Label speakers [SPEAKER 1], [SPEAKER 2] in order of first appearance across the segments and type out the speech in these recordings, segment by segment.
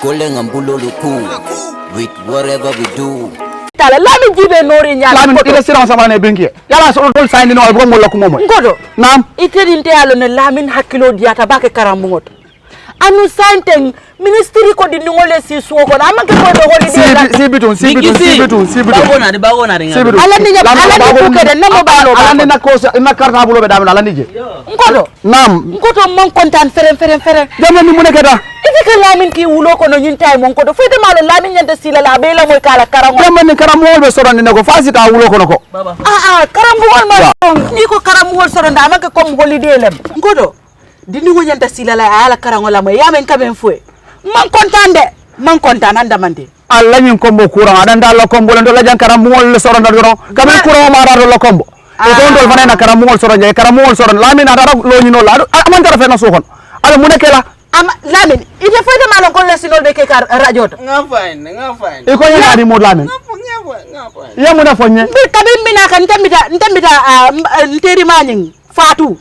[SPEAKER 1] Calling and bululuku with whatever we do.
[SPEAKER 2] Tala lami jibe nori nyala.
[SPEAKER 3] Lami ila sira sama ne benki. Yala so dol sayni no bo mo lokku momo.
[SPEAKER 2] Ngodo.
[SPEAKER 3] Nam.
[SPEAKER 2] Itedinte yalo ne lamin hakkilo diata bake karambugot. Anu sainteng ministry ko di ngole si suko na amanke ko do holiday.
[SPEAKER 3] Si bitun.
[SPEAKER 4] Bagona de.
[SPEAKER 2] Ala ni ko kede namo balo.
[SPEAKER 3] Ala ni na ko na karta bulo be dam ala ni je.
[SPEAKER 2] Ngodo.
[SPEAKER 3] Nam.
[SPEAKER 2] Ngodo mon kontan fere.
[SPEAKER 3] Jamani mu ne keda.
[SPEAKER 2] Ifika lamin ki wulo ko no nyintai mon ko do fete malo lamin nyande sila la be la moy kala karango.
[SPEAKER 3] Jamani karamol be sorande ne ko fasita wulo ko nako.
[SPEAKER 2] Karambugol ma ni ko karambugol soronda amanke kom holiday lem. Ngodo. Dini wo nyanta sila la ala karango la moy yamen kamen fue. Man kontan anda mande.
[SPEAKER 3] Allah nyin kombo kurang adanda la kombo len do la jan karamol soronda do kamen kurang ma ra do la kombo. E ko ndol fanena karamol soronda karamol soron lamin ada lo nyino la amanta ra fena sokon. Ala mu nekela
[SPEAKER 2] lamin ite fayda malon kon lesinol be ke kar radio to
[SPEAKER 4] Nga fine.
[SPEAKER 3] e ko nyadi mo lamin
[SPEAKER 4] Nga fine.
[SPEAKER 3] ya mu na fonye
[SPEAKER 2] bi kabin mina kan tambita nteri maning fatu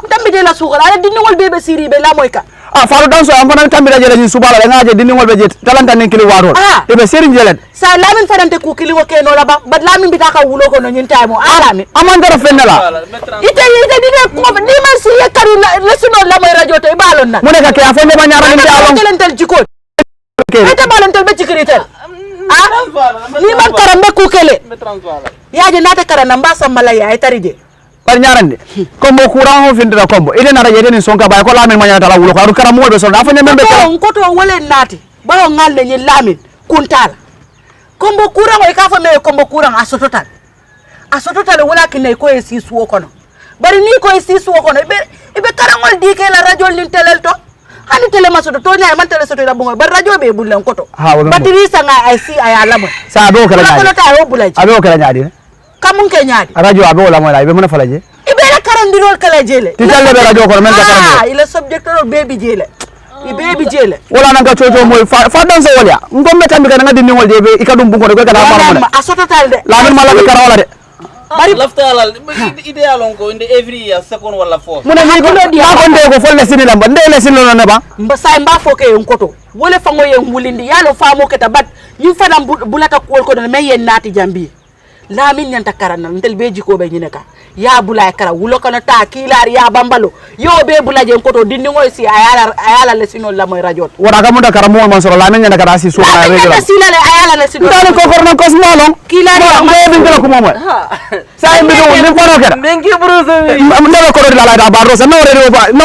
[SPEAKER 2] tambite la sukol ala dinol bebe siri be la moy ka
[SPEAKER 3] faru dan so am fana tambita jele ni subala la ngaje dinol be jet talanta nen kili waro e be serin jelet
[SPEAKER 2] sa lamin fadante ku kili wo ke no la ba lamin bita ka wulo ko no nyinta mo alami
[SPEAKER 3] amanda ra fenela
[SPEAKER 2] ite dine ko di man si yakaru lesinol la moy radio to e balon na
[SPEAKER 3] mu ne ka ke afende ba nyara ni alon
[SPEAKER 2] kelentel jiko ite balon tel be cikritel ni man karambe ku kele yaje nata karana mbasa malaya ay tarije
[SPEAKER 3] par ñarande kombo courant ho findira kombo ide na rajede ni sonka bay ko lamin manyata la wulo ko aru karam mo be so da fa membe
[SPEAKER 2] ko to wole nati bawo ngalle ni lamin kuntala kombo courant o ka fa me kombo courant asototal wala kinay ko e sisu kono bari ni ko e sisu kono be karangol dike la radio lin telel to hani tele masoto to nyaay man tele soto da bongo bar radio be bulen koto batiri sanga ay si ay alamo
[SPEAKER 3] sa do kala nyaadi
[SPEAKER 2] ko ta o bulaji
[SPEAKER 3] ado kala nyaadi
[SPEAKER 2] kamun ke nyaadi
[SPEAKER 3] radio abo la moy la be mona falaje
[SPEAKER 2] ibe la karandirol kala jele
[SPEAKER 3] ti talle be radio ko men ka karande
[SPEAKER 2] ile subject ro baby jele baby jele
[SPEAKER 3] wala nanga coco moy fa dan so wolya ngombe tambi kana ngadi ni wolje be ikadum bungo de ko kada ma
[SPEAKER 2] asototal de
[SPEAKER 3] la min mala be karawala de
[SPEAKER 4] bari laftalal ideal on ko inde every year second wala fourth
[SPEAKER 3] muna ni ko di ha ko nde ko folle sinila mba ndele sinlo ne ba
[SPEAKER 2] mba say mba foke en koto wole fango yen wulindi yalo famo keta bat yu fana bulata ko ko me yen nati jambi la min nyanta karana ndel be jiko be nyineka ya bulay kara wulo kana ta kilar ya bambalo yo be bulaje koto dinni ngoy si ayala le sino la moy radio
[SPEAKER 3] wala ka munda karamo man soro la men nyana kara si so na
[SPEAKER 2] radio la sila le ayala le sino
[SPEAKER 3] dal ko korno ko smolo
[SPEAKER 2] kilar ya
[SPEAKER 3] be ngala ko momo sa mi do ni ko no kera
[SPEAKER 4] mengi bruso
[SPEAKER 3] ndelo ko ro la ba rosa no radio ba no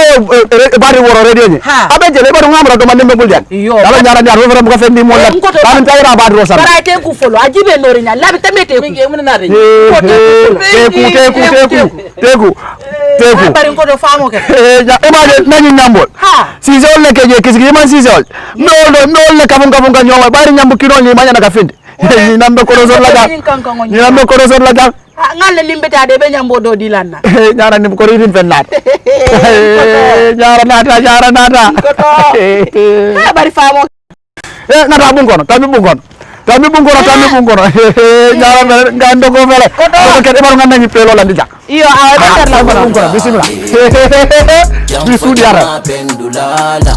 [SPEAKER 3] bari woro radio ni abe je le ba ngamra do man dembe buljan dala nyara nyar woro ko fendi mo la tan tayra ba rosa
[SPEAKER 2] bara te ku folo ajibe nori nya labi tamete ku
[SPEAKER 3] teku
[SPEAKER 2] bari ko do famo ke
[SPEAKER 3] imagine nani nyambol si zol ne keje kisiki man si zol no le kafun ka nyoma bari nyambu kilo ni manya na kafindi ni nambe ko zol la ga
[SPEAKER 2] ngalle limbeta de be nyambo do dilanna
[SPEAKER 3] nyara ni ko rin fennat nyara nata
[SPEAKER 2] bari famo
[SPEAKER 3] ngata bungono tambi bungono nyara ngando ko fele ko ke baru nganda ni pelo landi jak
[SPEAKER 2] iyo awa dar la
[SPEAKER 3] bungono bismillah bisu diara
[SPEAKER 1] pendulala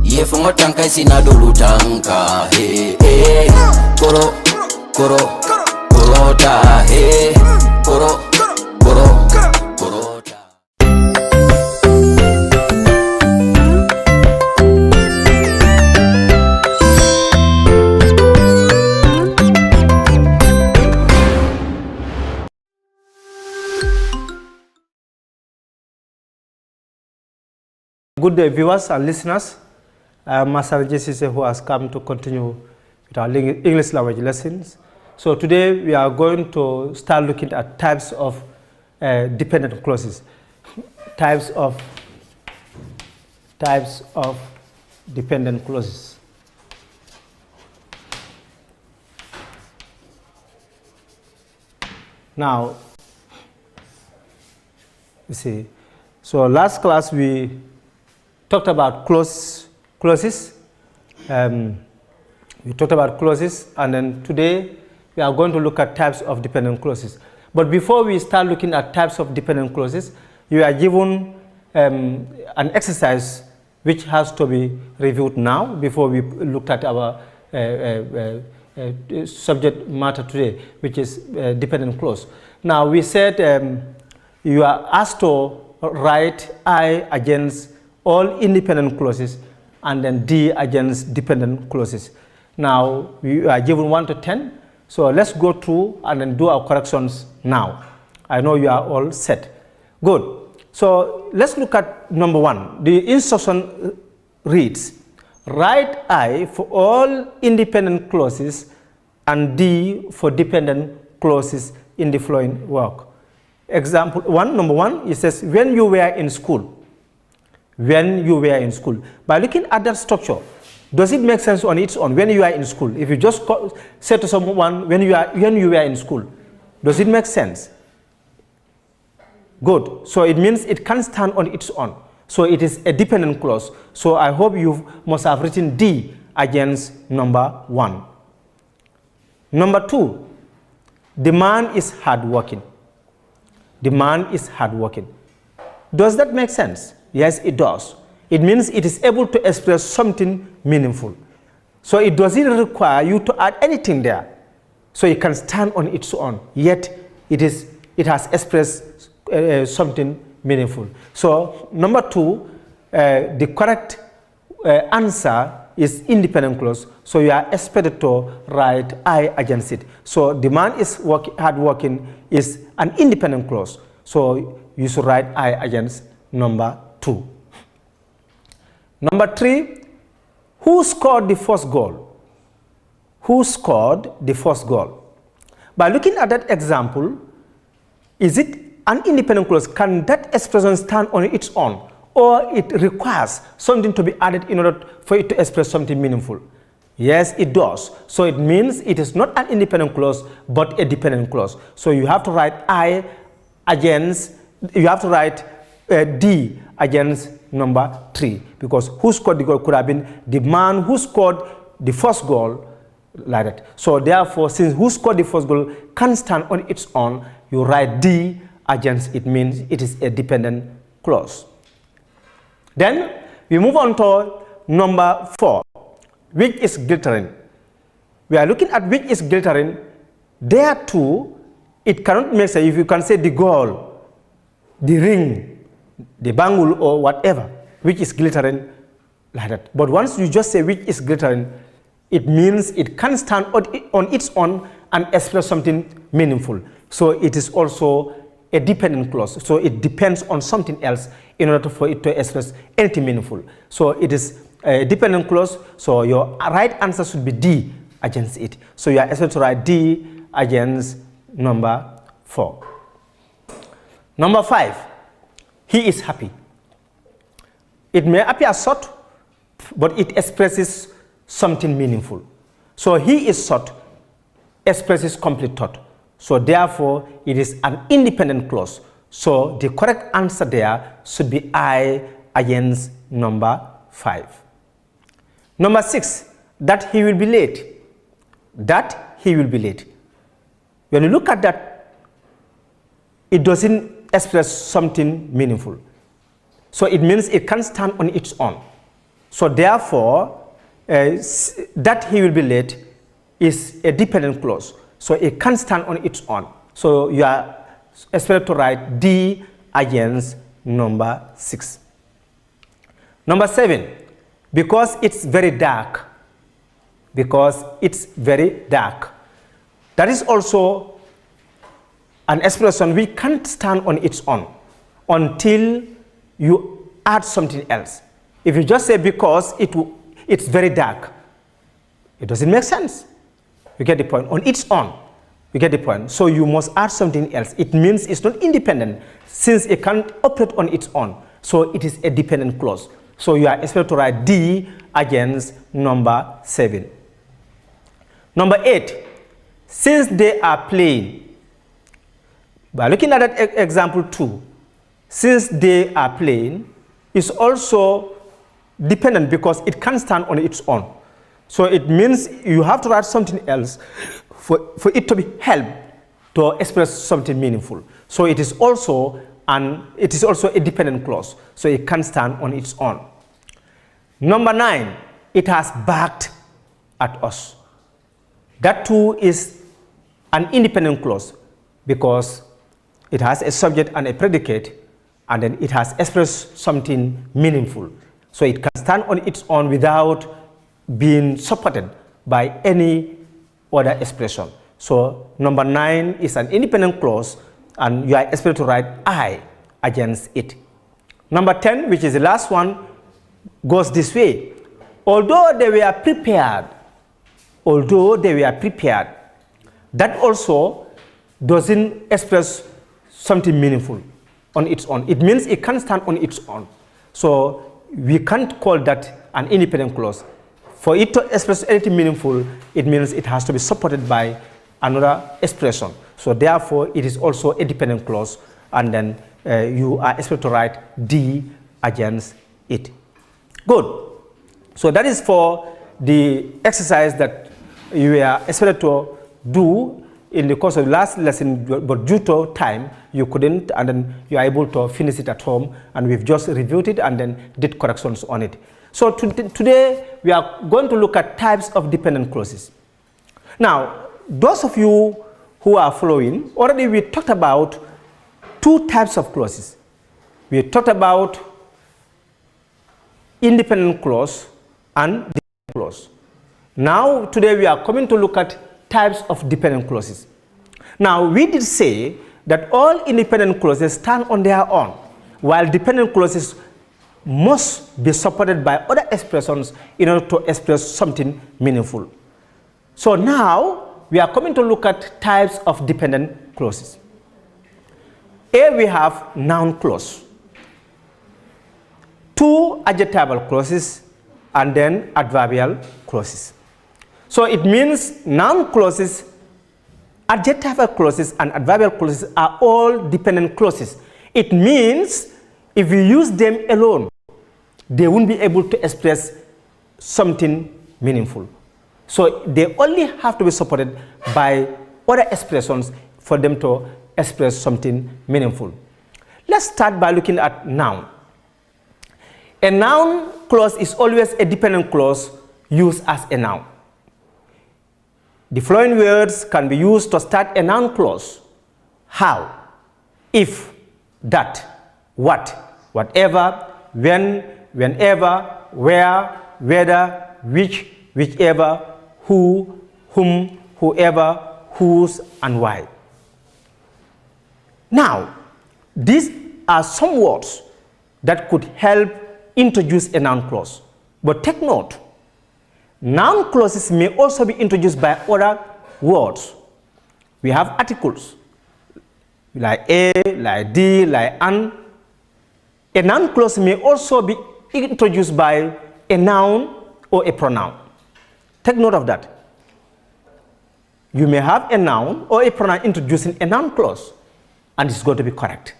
[SPEAKER 1] ye fongo tanka sina dolu tanka korota korota
[SPEAKER 5] Good day, viewers and listeners. I am Master Jesse who has come to continue with our English language lessons. So today we are going to start looking at types of dependent clauses. Types of dependent clauses. Now, you see, so last class we talked about clauses. We talked about clauses, and then today we are going to look at types of dependent clauses. But before we start looking at types of dependent clauses, you are given an exercise which has to be reviewed now before we looked at our subject matter today, which is dependent clause. Now we said you are asked to write I against all independent clauses and then D against dependent clauses. Now we are given 1 to 10, so let's go through and then do our corrections now. I know you are all set. Good. So let's look at number 1. The instruction reads, write I for all independent clauses and D for dependent clauses in the following work. Example 1, number 1, it says, when you were in school. When you were in school. By looking at that structure, does it make sense on its own when you are in school? If you just say to someone, when you were in school, does it make sense? Good. So it means it can stand on its own. So it is a dependent clause. So I hope you must have written D against number 1. Number 2, the man is hardworking. The man is hardworking. Does that make sense? Yes, it does. It means it is able to express something meaningful. So it doesn't require you to add anything there. So it can stand on its own, yet it has expressed something meaningful. So number 2, the correct answer is independent clause. So you are expected to write I against it. So the man is hardworking is an independent clause. So you should write I against number 2. Number 3, who scored the first goal? Who scored the first goal? By looking at that example, is it an independent clause? Can that expression stand on its own? Or it requires something to be added in order for it to express something meaningful? Yes, it does. So it means it is not an independent clause, but a dependent clause. So you have to write I against, you have to write D against number 3, because who scored the goal could have been the man who scored the first goal, like that. So therefore, since who scored the first goal can stand on its own, you write D against it, means it is a dependent clause. Then we move on to number 4, which is glittering. We are looking at which is glittering. There too, it cannot make sense if you can say the gold, the ring, the bangle or whatever, which is glittering, like that. But once you just say which is glittering, it means it can stand on its own and express something meaningful. So it is also a dependent clause. So it depends on something else in order for it to express anything meaningful. So it is a dependent clause. So your right answer should be D against it. So you are expected to write D against number 4. Number 5, he is happy. It may appear short, but it expresses something meaningful. So he is short expresses complete thought. So therefore, it is an independent clause. So the correct answer there should be I against number 5. Number 6, that he will be late. That he will be late. When you look at that, it doesn't express something meaningful. So it means it can stand on its own. So therefore, that he will be late is a dependent clause. So it can stand on its own. So you are expected to write D against number 6. Number 7, because it's very dark. Because it's very dark. That is also an expression which can't stand on its own until you add something else. If you just say because it's very dark, it doesn't make sense. You get the point. On its own, you get the point. So you must add something else. It means it's not independent since it can't operate on its own. So it is a dependent clause. So you are expected to write D against number 7. Number 8, since they are playing. By looking at that example 2, since they are playing is also dependent because it can stand on its own. So it means you have to write something else for it to be helped to express something meaningful. So it is also a dependent clause. So it can stand on its own. Number 9, it has barked at us. That too is an independent clause because it has a subject and a predicate, and then it has expressed something meaningful. So it can stand on its own without being supported by any other expression. So number 9 is an independent clause, and you are expected to write I against it. Number 10, which is the last one, goes this way. Although they were prepared, that also doesn't express something meaningful on its own. It means it can't stand on its own. So we can't call that an independent clause. For it to express anything meaningful, it means it has to be supported by another expression. So therefore, it is also a dependent clause, and then you are expected to write D against it. Good. So that is for the exercise that you are expected to do in the course of the last lesson, but due to time, you couldn't, and then you are able to finish it at home, and we've just reviewed it and then did corrections on it. So today, we are going to look at types of dependent clauses. Now, those of you who are following, already we talked about 2 types of clauses. We talked about independent clause and dependent clause. Now, today we are coming to look at types of dependent clauses. Now, we did say that all independent clauses stand on their own, while dependent clauses must be supported by other expressions in order to express something meaningful. So now, we are coming to look at types of dependent clauses. Here we have noun clause, 2 adjectival clauses, and then adverbial clauses. So it means noun clauses, adjectival clauses, and adverbial clauses are all dependent clauses. It means if we use them alone, they won't be able to express something meaningful. So they only have to be supported by other expressions for them to express something meaningful. Let's start by looking at noun. A noun clause is always a dependent clause used as a noun. The following words can be used to start a noun clause: how, if, that, what, whatever, when, whenever, where, whether, which, whichever, who, whom, whoever, whose, and why. Now, these are some words that could help introduce a noun clause. But take note, noun clauses may also be introduced by other words. We have articles like a, like the, like an. A noun clause may also be introduced by a noun or a pronoun. Take note of that. You may have a noun or a pronoun introducing a noun clause, and it's going to be correct.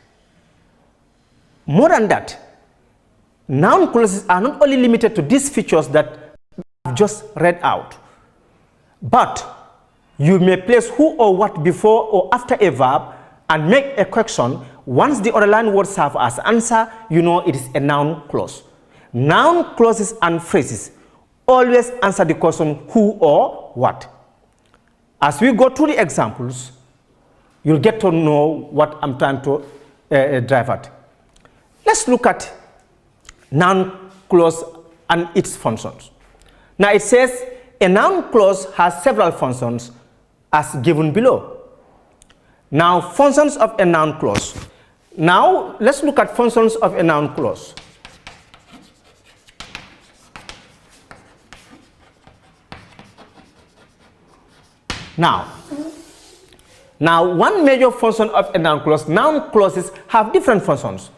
[SPEAKER 5] More than that, noun clauses are not only limited to these features that I've just read out, but you may place who or what before or after a verb and make a correction. Once the underlined word serves as answer, you know it is a noun clause. Noun clauses and phrases always answer the question who or what. As we go through the examples, you'll get to know what I'm trying to drive at. Let's look at noun clause and its functions. Now it says a noun clause has several functions as given below. Now functions of a noun clause. Now let's look at functions of a noun clause. Now one major function of a noun clauses have different functions,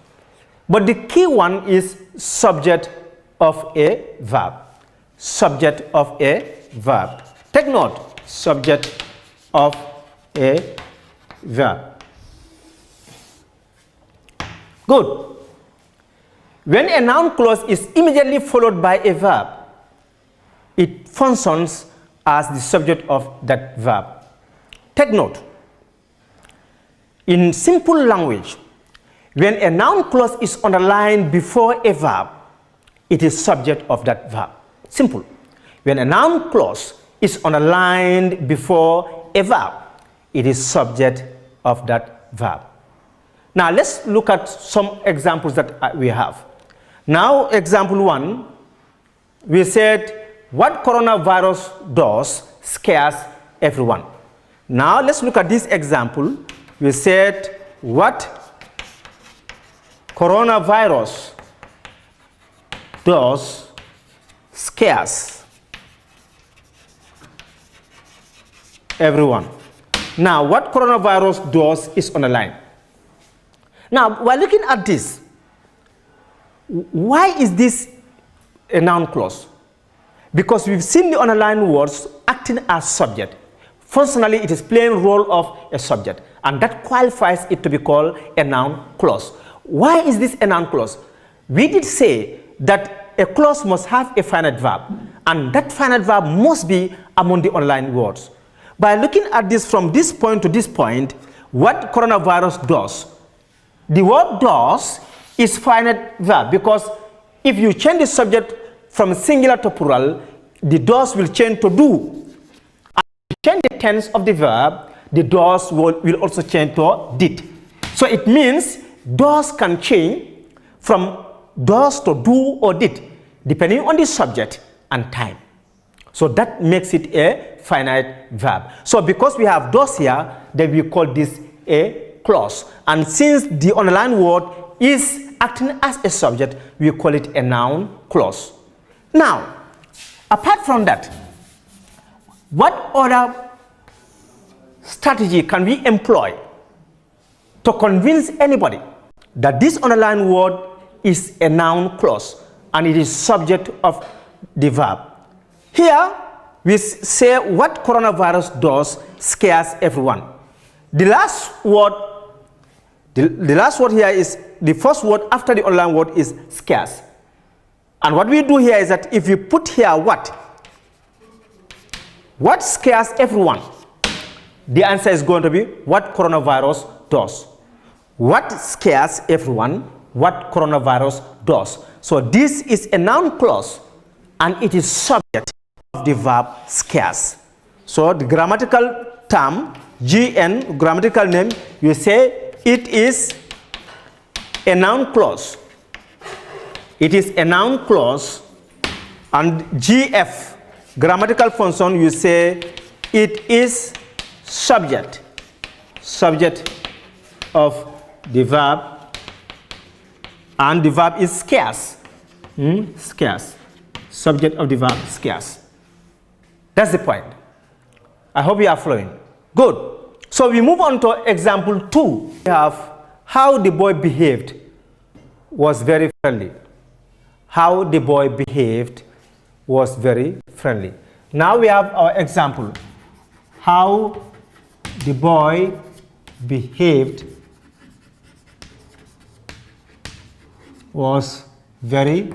[SPEAKER 5] but the key one is subject of a verb. Subject of a verb. Take note, subject of a verb. Good. When a noun clause is immediately followed by a verb, it functions as the subject of that verb. Take note, in simple language, when a noun clause is underlined before a verb, it is subject of that verb. Simple. When a noun clause is underlined before a verb, it is subject of that verb. Now let's look at some examples that we have. Now example 1, we said what coronavirus does scares everyone. Now let's look at this example. We said what coronavirus does scares everyone. Now what coronavirus does is on the line. Now we're looking at this. Why is this a noun clause? Because we've seen the underlined words acting as subject. Functionally, it is playing role of a subject, and that qualifies it to be called a noun clause. Why is this a noun clause? We did say that a clause must have a finite verb, and that finite verb must be among the underlined words. By looking at this from this point to this point, what coronavirus does, the word does is finite verb, because if you change the subject from singular to plural, the does will change to do. And if you change the tense of the verb, the does will also change to did. So it means does can change from does to do or did, depending on the subject and time. So that makes it a finite verb. So because we have does here, then we call this a clause. And since the underlined word is acting as a subject, we call it a noun clause. Now, apart from that, what other strategy can we employ to convince anybody that this underlined word is a noun clause and it is subject of the verb? Here, we say what coronavirus does scares everyone. The last word here is, the first word after the underlined word is scarce. And what we do here is that if you put here what scares everyone, the answer is going to be what coronavirus does. What scares everyone, what coronavirus does. So this is a noun clause and it is subject of the verb scarce. So the grammatical term, GN, grammatical name, you say it is a noun clause. It is a noun clause, and GF, grammatical function, you say it is subject of the verb, and the verb is scarce. Scarce. Subject of the verb scarce. That's the point. I hope you are following. Good. So we move on to example 2. We have how the boy behaved was very friendly. How the boy behaved was very friendly. Now we have our example. How the boy behaved was very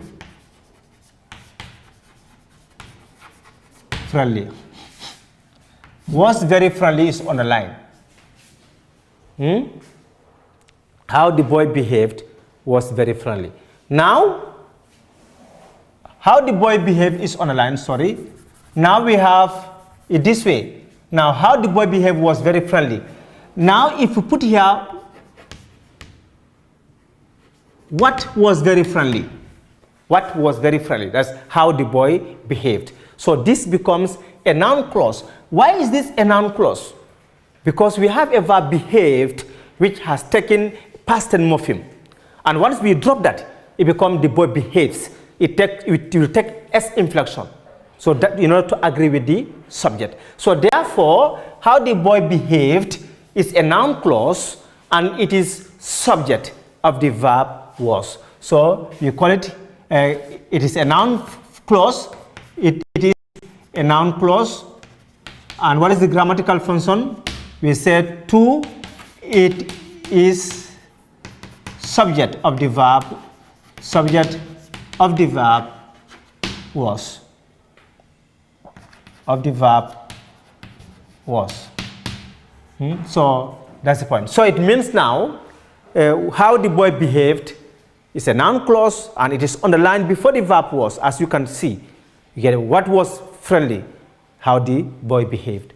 [SPEAKER 5] friendly. Was very friendly is on the line. How the boy behaved was very friendly. Now, how the boy behaved is on the line, sorry. Now we have it this way. Now, how the boy behaved was very friendly. Now, if we put here, what was very friendly? What was very friendly? That's how the boy behaved. So this becomes a noun clause. Why is this a noun clause? Because we have a verb behaved which has taken past tense morpheme. And once we drop that, it becomes the boy behaves. It will take S inflection. So that in order to agree with the subject. So therefore, how the boy behaved is a noun clause and it is subject of the verb was. So you call it, it is a noun clause. It is a noun clause. And what is the grammatical function? We said to, it is subject of the verb, subject of the verb was. Of the verb was. So that's the point. So it means now how the boy behaved It's a noun clause and it is underlined before the verb was, as you can see. You get what was friendly, how the boy behaved.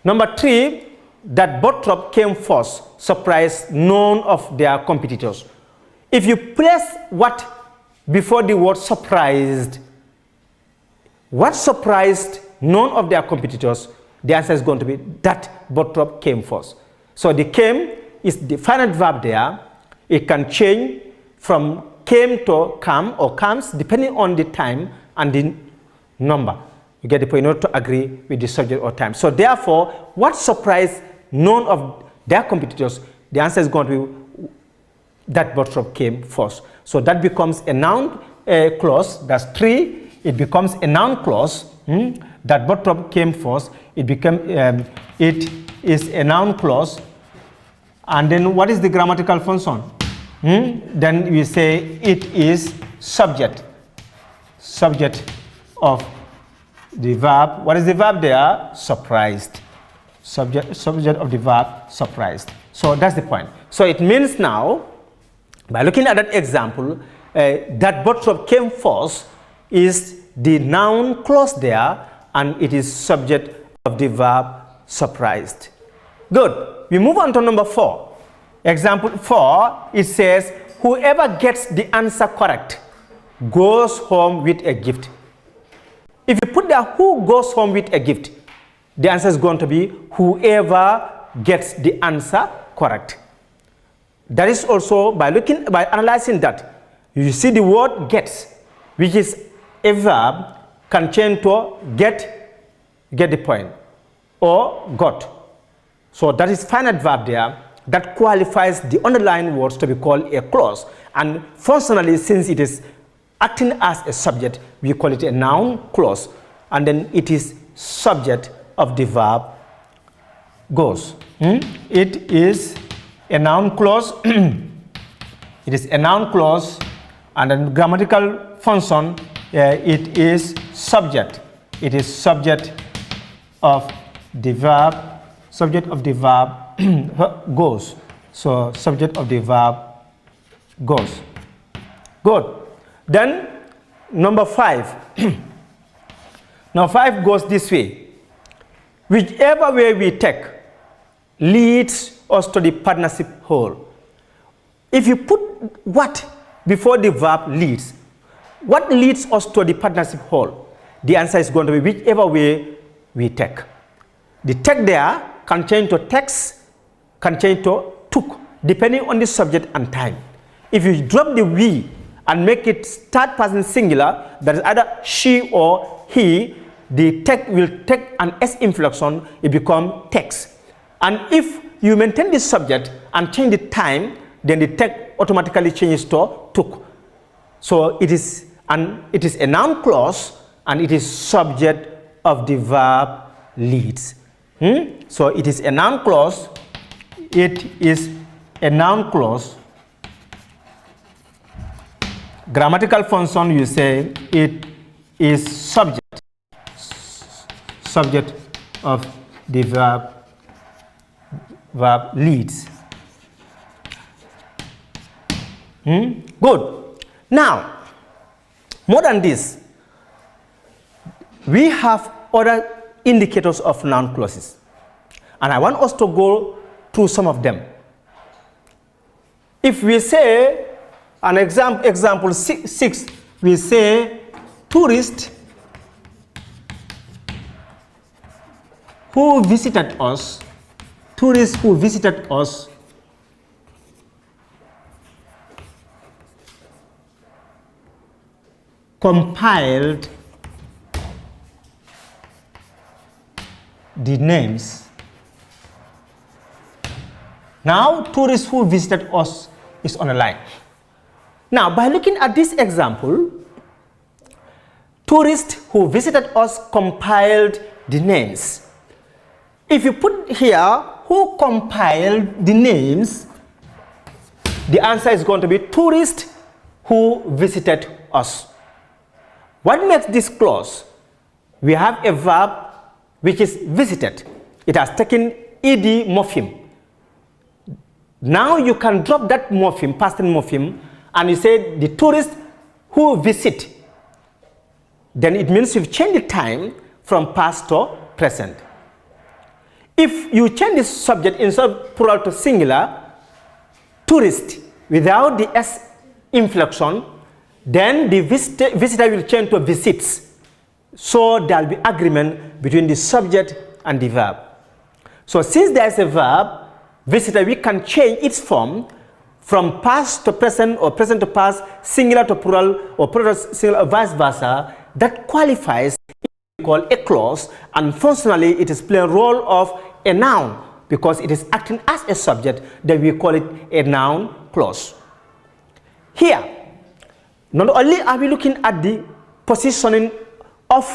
[SPEAKER 5] Number 3, that Bottrop came first, surprised none of their competitors. If you place what before the word surprised, what surprised none of their competitors, the answer is going to be that Bottrop came first. So the came is the finite verb there. It can change from came to come or comes depending on the time and the number. You get the point, in order to agree with the subject or time. So therefore, what surprised none of their competitors, the answer is going to be that Bottrop came first. So that becomes a noun clause. That's 3. It becomes a noun clause. That Bottrop came first. It is a noun clause. And then what is the grammatical function? Then we say it is subject of the verb. What is the verb there? Surprised. Subject of the verb surprised. So that's the point. So it means now, by looking at that example, that Bottrop came first is the noun clause there, and it is subject of the verb surprised. Good. We move on to number 4. Example 4, it says, whoever gets the answer correct goes home with a gift. If you put there who goes home with a gift, the answer is going to be whoever gets the answer correct. That is also by analyzing that, you see the word gets, which is a verb, can change to get the point, or got. So that is finite verb there. That qualifies the underlying words to be called a clause. And functionally, since it is acting as a subject, we call it a noun clause. And then it is subject of the verb goes. It is a noun clause. It is a noun clause. And then grammatical function, it is subject. It is subject of the verb. Subject of the verb goes. So subject of the verb goes. Good. Then number 5. Now 5 goes this way. Whichever way we take leads us to the partnership whole. If you put what before the verb leads, what leads us to the partnership whole? The answer is going to be whichever way we take. The take there can change to text, can change to took, depending on the subject and time. If you drop the we and make it third person singular, that is either she or he, the take will take an S inflection, it becomes text. And if you maintain the subject and change the time, then the take automatically changes to took. So it is a noun clause, and it is subject of the verb leads. So it is a noun clause. It is a noun clause. Grammatical function, you say it is subject of the verb leads. Good. Now, more than this, we have other indicators of noun clauses, and I want us to go through some of them. If we say an example 6, we say tourist who visited us, compiled the names. Now, tourists who visited us is on a line. Now, by looking at this example, tourists who visited us compiled the names. If you put here who compiled the names, the answer is going to be tourists who visited us. What makes this clause? We have a verb which is visited. It has taken ed morpheme. Now you can drop that morpheme, past tense morpheme, and you say the tourist who visit, then it means you've changed the time from past to present. If you change the subject instead of plural to singular, tourist, without the S inflection, then the visitor will change to visits. So there will be agreement between the subject and the verb. So since there is a verb, visitor, we can change its form from past to present or present to past, singular to plural or plural to singular or vice versa. That qualifies called a clause, and functionally it is playing a role of a noun because it is acting as a subject. That we call it a noun clause. Here, not only are we looking at the positioning of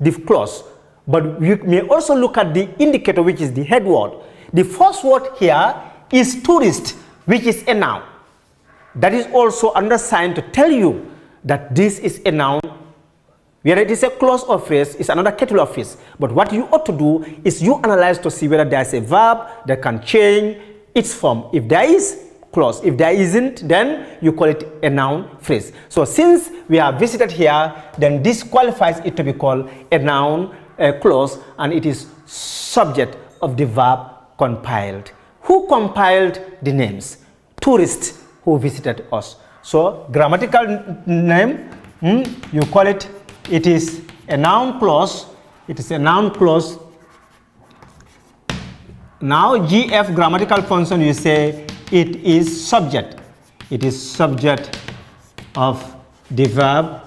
[SPEAKER 5] the clause, but we may also look at the indicator, which is the head word. The first word here is tourist, which is a noun. That is also another sign to tell you that this is a noun. Whether it is a clause or phrase, it's another kettle of fish. But what you ought to do is you analyze to see whether there is a verb that can change its form. If there is, clause. If there isn't, then you call it a noun phrase. So since we have visited here, then this qualifies it to be called a noun clause, and it is subject of the verb compiled. Who compiled the names? Tourists who visited us. So grammatical name, you call it, it is a noun clause. It is a noun clause. Now GF grammatical function, you say it is subject. It is subject of the verb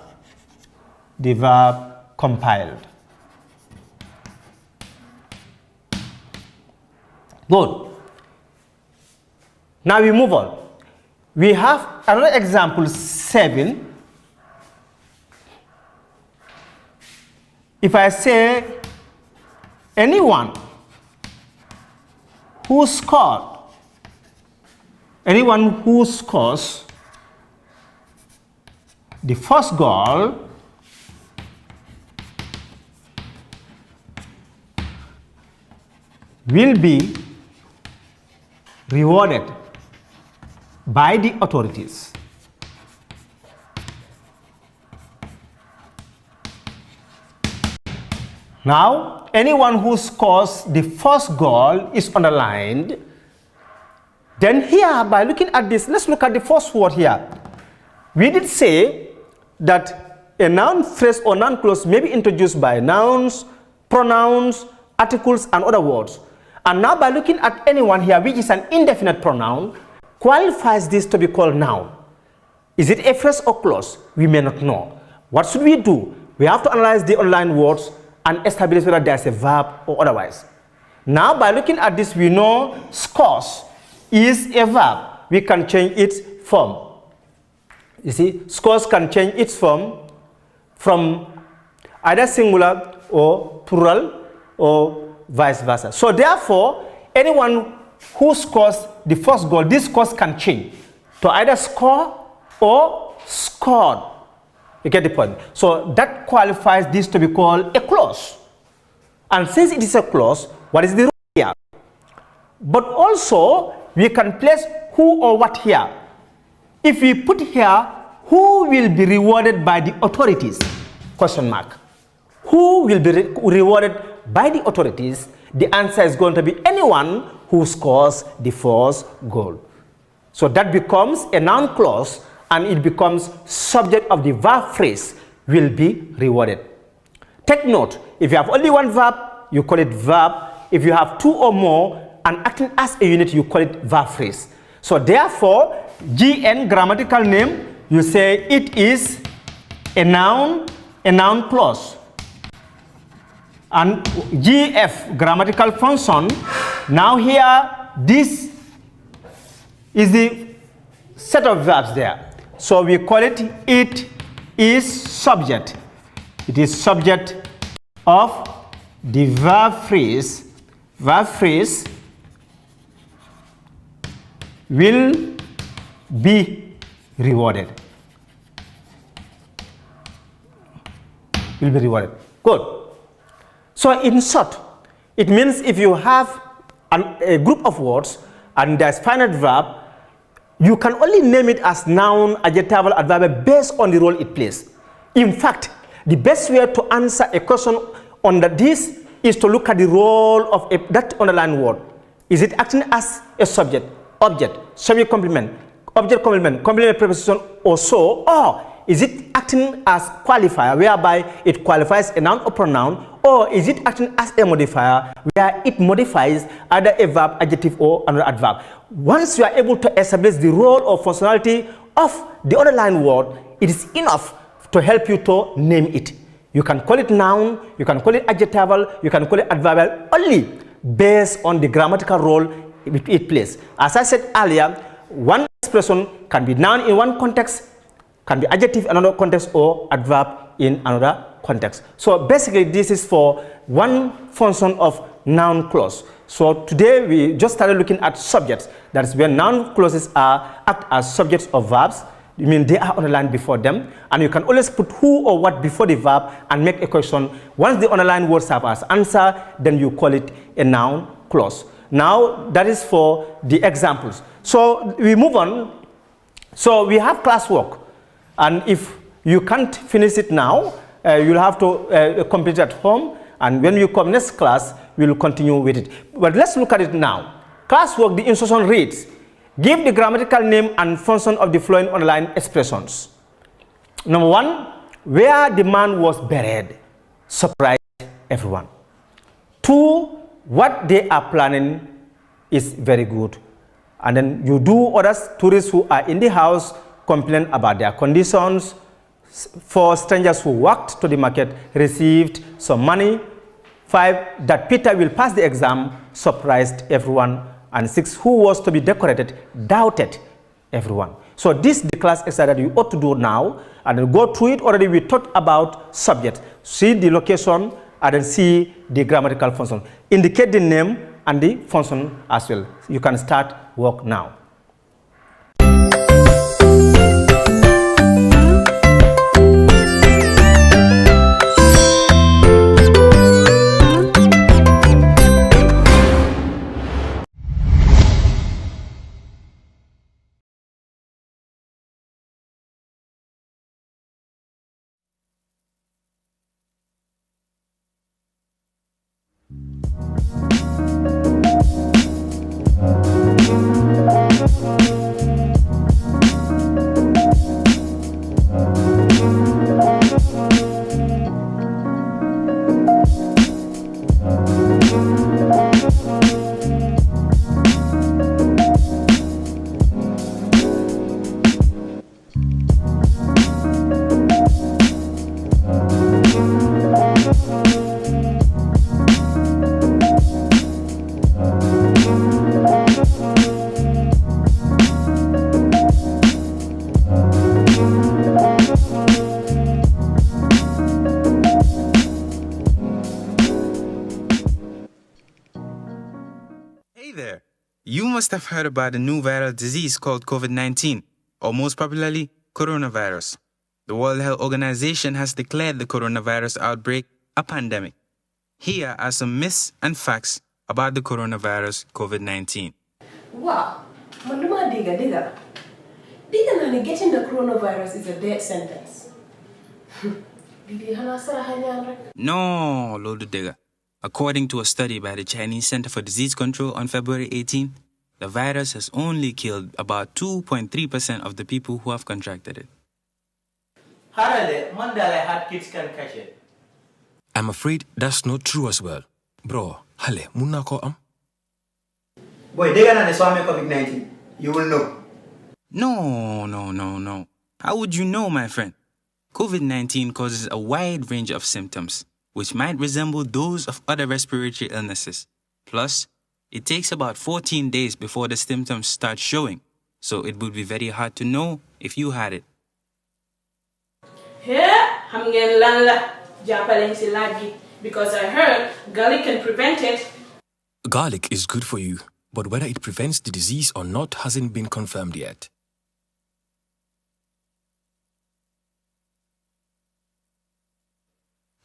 [SPEAKER 5] compiled. Good. Now we move on. We have another example 7. If I say anyone who scores the first goal will be rewarded by the authorities. Now, anyone who scores the first goal is underlined. Then here, by looking at this, let's look at the first word here. We did say that a noun phrase or noun clause may be introduced by nouns, pronouns, articles, and other words. And now by looking at anyone here, which is an indefinite pronoun, qualifies this to be called noun. Is it a phrase or clause? We may not know. What should we do? We have to analyze the underlined words and establish whether there's a verb or otherwise. Now by looking at this, we know scores is a verb. We can change its form. You see, scores can change its form from either singular or plural or vice versa. So therefore, anyone who scores the first goal, this scores can change to either score or scored. You get the point? So that qualifies this to be called a clause. And since it is a clause, what is the rule here? But also, we can place who or what here. If we put here, who will be rewarded by the authorities? Question mark. Who will be rewarded by the authorities? The answer is going to be anyone who scores the first goal. So that becomes a noun clause, and it becomes subject of the verb phrase, will be rewarded. Take note, if you have only one verb, you call it verb. If you have two or more and acting as a unit, you call it verb phrase. So therefore, GN grammatical name, you say it is a noun clause. And GF grammatical function, now here this is the set of verbs there. So we call it is subject. It is subject of the verb phrase. Verb phrase will be rewarded. Will be rewarded. Good. So in short, it means if you have a group of words and there's finite verb, You can only name it as noun, adjectival, adverb based on the role it plays. In fact, the best way to answer a question under this is to look at the role of that underlined word. Is it acting as a subject, object, subject complement, object complement, complement preposition or so, or is it acting as qualifier whereby it qualifies a noun or pronoun, or is it acting as a modifier where it modifies either a verb, adjective or another adverb? Once you are able to establish the role or functionality of the underlined word, it is enough to help you to name it. You can call it noun, you can call it adjectival, you can call it adverbial, only based on the grammatical role it plays. As I said earlier, one expression can be noun in one context, can be adjective in another context, or adverb in another context. So basically this is for one function of noun clause. So today we just started looking at subjects. That is where noun clauses act as subjects of verbs. I mean they are underlined before them, and you can always put who or what before the verb and make a question. Once the underlined words have as answer, then you call it a noun clause. Now that is for the examples. So we move on. So we have classwork, and if you can't finish it now, you'll have to complete it at home, and when you come next class, we'll continue with it. But let's look at it now. Classwork, the instruction reads, give the grammatical name and function of the following underlined expressions. Number one, where the man was buried surprised everyone. Two, what they are planning is very good. And then you do others, tourists who are in the house complain about their conditions. Four, strangers who walked to the market received some money. Five, that Peter will pass the exam surprised everyone. And six, who was to be decorated doubted everyone. So this is the class exercise that you ought to do now, and then go through it. Already we talked about subject. See the location and then see the grammatical function. Indicate the name and the function as well. You can start work now.
[SPEAKER 6] You must have heard about a new viral disease called COVID-19, or most popularly, coronavirus. The World Health Organization has declared the coronavirus outbreak a pandemic. Here are some myths and facts about the coronavirus COVID-19.
[SPEAKER 7] Wow, Manuma Diga. Getting the coronavirus is a death sentence.
[SPEAKER 6] No, Lord Digger. According to a study by the Chinese Center for Disease Control on February 18, the virus has only killed about 2.3% of the people who have contracted it.
[SPEAKER 8] I'm afraid that's not true as well. Bro, hale, munna ko am?
[SPEAKER 9] Boy, they are the COVID-19. You will know.
[SPEAKER 6] No. How would you know, my friend? COVID-19 causes a wide range of symptoms, which might resemble those of other respiratory illnesses. Plus, it takes about 14 days before the symptoms start showing, so it would be very hard to know if you had it.
[SPEAKER 7] Because I heard garlic can prevent it.
[SPEAKER 8] Garlic is good for you, but whether it prevents the disease or not hasn't been confirmed yet.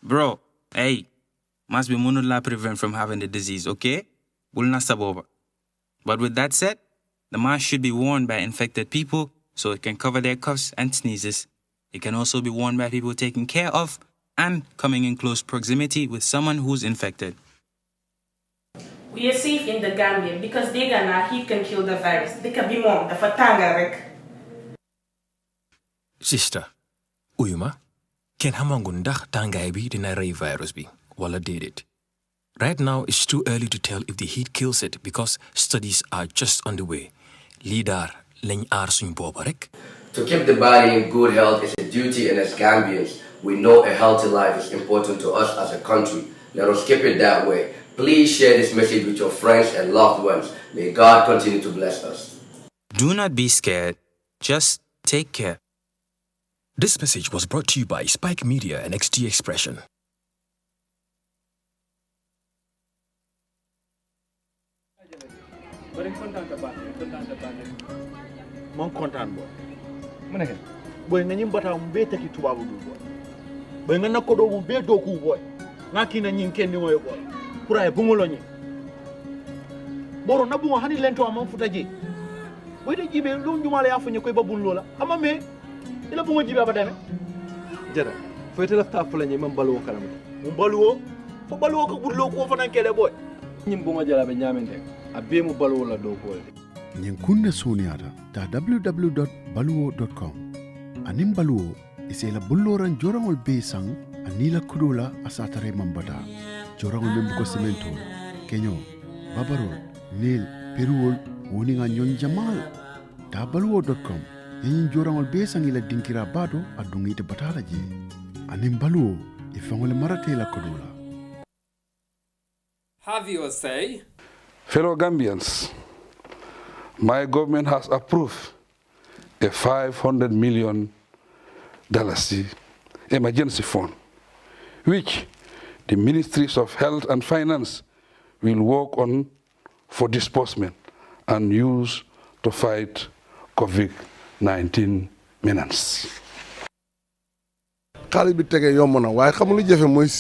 [SPEAKER 6] Bro, hey, must be munula prevent from having the disease, okay? Bulna saboba. But with that said, The mask should be worn by infected people so it can cover their coughs and sneezes. It can also be worn by people taking care of and coming in close proximity with someone who's infected.
[SPEAKER 10] We are safe in the Gambia because they gonna heat can kill the virus. They can be more. The fatanga rek.
[SPEAKER 8] Sister, uyuma, ken hamangu ndax tangay bi dina rey virus bi wala dedet. Right now it's too early to tell if the heat kills it because studies are just on the way. Lidar lañ aar suñ bopa rek.
[SPEAKER 11] To keep the body in good health is a duty, and as Gambians, we know a healthy life is important to us as a country. Let us keep it that way. Please share this message with your friends and loved ones. May God continue to bless us.
[SPEAKER 6] Do not be scared. Just take care.
[SPEAKER 8] This message was brought to you by Spike Media and XT Expression.
[SPEAKER 3] Mon kontaan boy mu nekk boy nga ñim bata mu be taki tubabu du boy nga nakko do mu be doku boy nga kina ñin kendi moy boy pour ay bungulo ñi boro na bu hani lento am futa ji boy de jibe lu njumala ya fuñu koy babun lola ama me ila bu mo jibe ba deme jara fo te lafta fula ñi mam baluwo kalam mu baluwo fo baluwo ko budlo ko fanan kele boy ñim bu ma jala be ñamende abe mu baluwo la do boy
[SPEAKER 12] ñin kunna suniata ta www.baluwo.com anim baluwo isela bulloran jorangol be sang anila kudula asatare mambata jorangol membu ko cemento kenyo babarol nil peruol woni nga nyon jamal ta baluwo.com yin jorangol be sang ila dinkira bado adungite batala je anim baluwo ifangole marate la kudula.
[SPEAKER 13] Have you a say?
[SPEAKER 14] Fellow Gambians, my government has approved a $500 million emergency fund, which the Ministries of Health and Finance will work on for disbursement and use to fight COVID-19 menace.
[SPEAKER 15] xaalis bi tege yomb na waaye xam lu jafe mooy